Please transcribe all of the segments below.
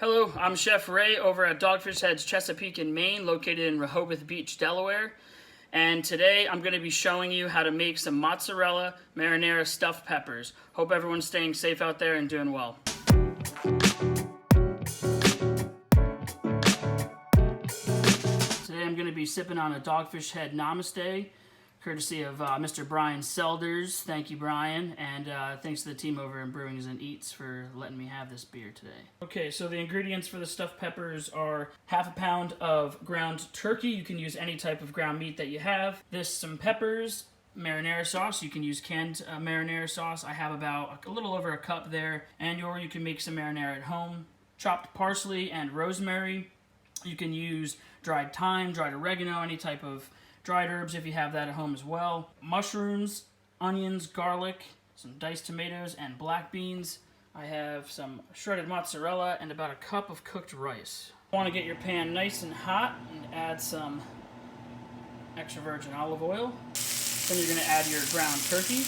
Hello, I'm Chef Ray over at Dogfish Heads Chesapeake in Maine, located in Rehoboth Beach, Delaware. And today I'm going to be showing you how to make some mozzarella marinara stuffed peppers. Hope everyone's staying safe out there and doing well. Today I'm going to be sipping on a Dogfish Head Namaste, courtesy of Mr. Brian Selders. Thank you, Brian, and thanks to the team over in Brewings and Eats for letting me have this beer today. Okay, so the ingredients for the stuffed peppers are half a pound of ground turkey. You can use any type of ground meat that you have. Some peppers, marinara sauce. You can use canned marinara sauce. I have about a little over a cup there, or you can make some marinara at home. Chopped parsley and rosemary. You can use dried thyme, dried oregano, any type of dried herbs if you have that at home as well. Mushrooms, onions, garlic, some diced tomatoes, and black beans. I have some shredded mozzarella and about a cup of cooked rice. You want to get your pan nice and hot and add some extra virgin olive oil. Then you're going to add your ground turkey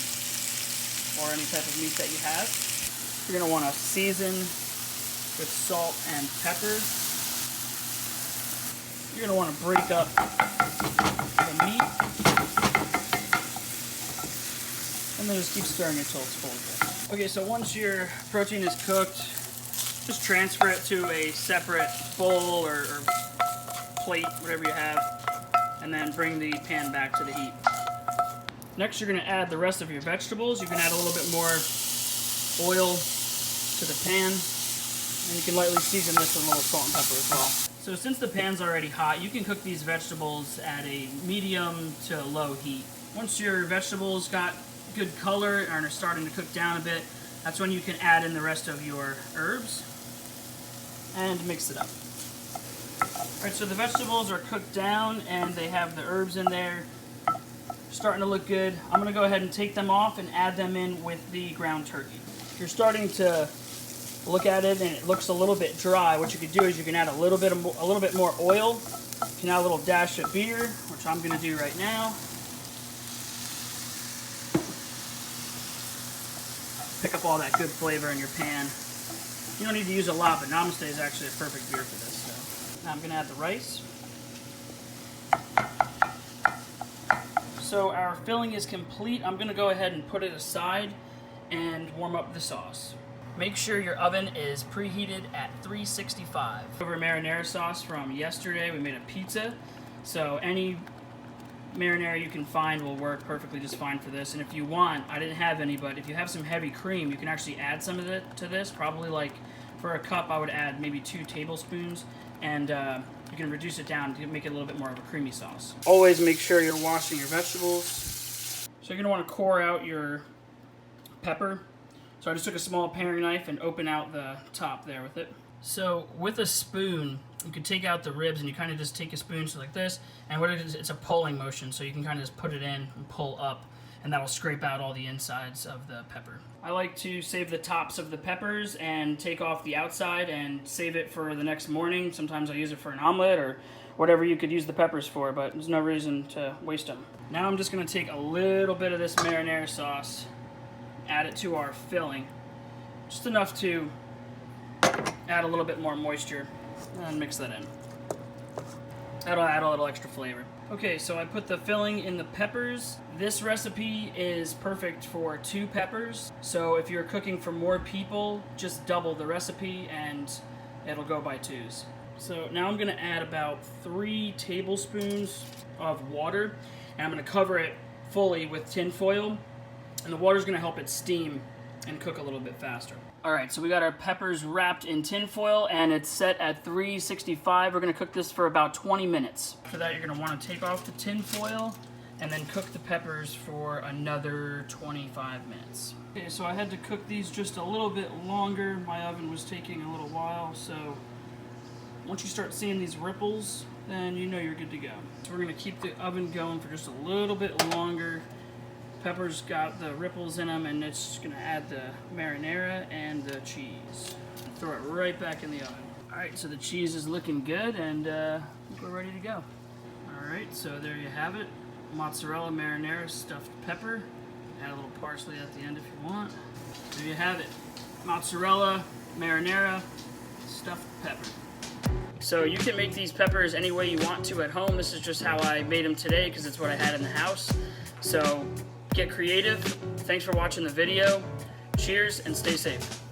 or any type of meat that you have. You're going to want to season with salt and pepper. You're going to want to break up the meat, and then just keep stirring it until it's fully cooked. Okay, so once your protein is cooked, just transfer it to a separate bowl or plate, whatever you have, and then bring the pan back to the heat. Next, you're going to add the rest of your vegetables. You can add a little bit more oil to the pan, and you can lightly season this with a little salt and pepper as well. So since the pan's already hot, you can cook these vegetables at a medium to low heat. Once your vegetables got good color and are starting to cook down a bit, that's when you can add in the rest of your herbs and mix it up. Alright, so the vegetables are cooked down and they have the herbs in there, starting to look good. I'm going to go ahead and take them off and add them in with the ground turkey. If you're starting to look at it and it looks a little bit dry, what you could do is you can add a little bit more oil. You can add a little dash of beer, which I'm going to do right now. Pick up all that good flavor in your pan. You don't need to use a lot, but Namaste is actually a perfect beer for this. So now I'm going to add the rice. So our filling is complete. I'm going to go ahead and put it aside and warm up the sauce. Make sure your oven is preheated at 365. Over marinara sauce from yesterday, we made a pizza. So any marinara you can find will work perfectly just fine for this. And if you want, I didn't have any, but if you have some heavy cream, you can actually add some of it to this. Probably like for a cup, I would add maybe 2 tablespoons. And you can reduce it down to make it a little bit more of a creamy sauce. Always make sure you're washing your vegetables. So you're going to want to core out your pepper. So I just took a small paring knife and open out the top there with it. So with a spoon, you can take out the ribs and you kind of just take a spoon so like this, and what it is, it's a pulling motion, so you can kind of just put it in and pull up, and that will scrape out all the insides of the pepper. I like to save the tops of the peppers and take off the outside and save it for the next morning. Sometimes I use it for an omelet or whatever you could use the peppers for, but there's no reason to waste them. Now I'm just going to take a little bit of this marinara sauce, add it to our filling, just enough to add a little bit more moisture, and mix that in. That'll add a little extra flavor. Okay, so I put the filling in the peppers. This recipe is perfect for 2 peppers, so if you're cooking for more people, just double the recipe and it'll go by 2s. So now I'm going to add about 3 tablespoons of water, and I'm going to cover it fully with tin foil. And the water's going to help it steam and cook a little bit faster. Alright, so we got our peppers wrapped in tin foil and it's set at 365. We're going to cook this for about 20 minutes. After that, you're going to want to take off the tin foil and then cook the peppers for another 25 minutes. Okay, so I had to cook these just a little bit longer. My oven was taking a little while, so once you start seeing these ripples, then you know you're good to go. So we're going to keep the oven going for just a little bit longer. Pepper's got the ripples in them, and it's just going to add the marinara and the cheese. Throw it right back in the oven. Alright, so the cheese is looking good, and we're ready to go. Alright, so there you have it. Mozzarella marinara stuffed pepper. Add a little parsley at the end if you want. There you have it. Mozzarella marinara stuffed pepper. So you can make these peppers any way you want to at home. This is just how I made them today because it's what I had in the house. So get creative. Thanks for watching the video. Cheers and stay safe.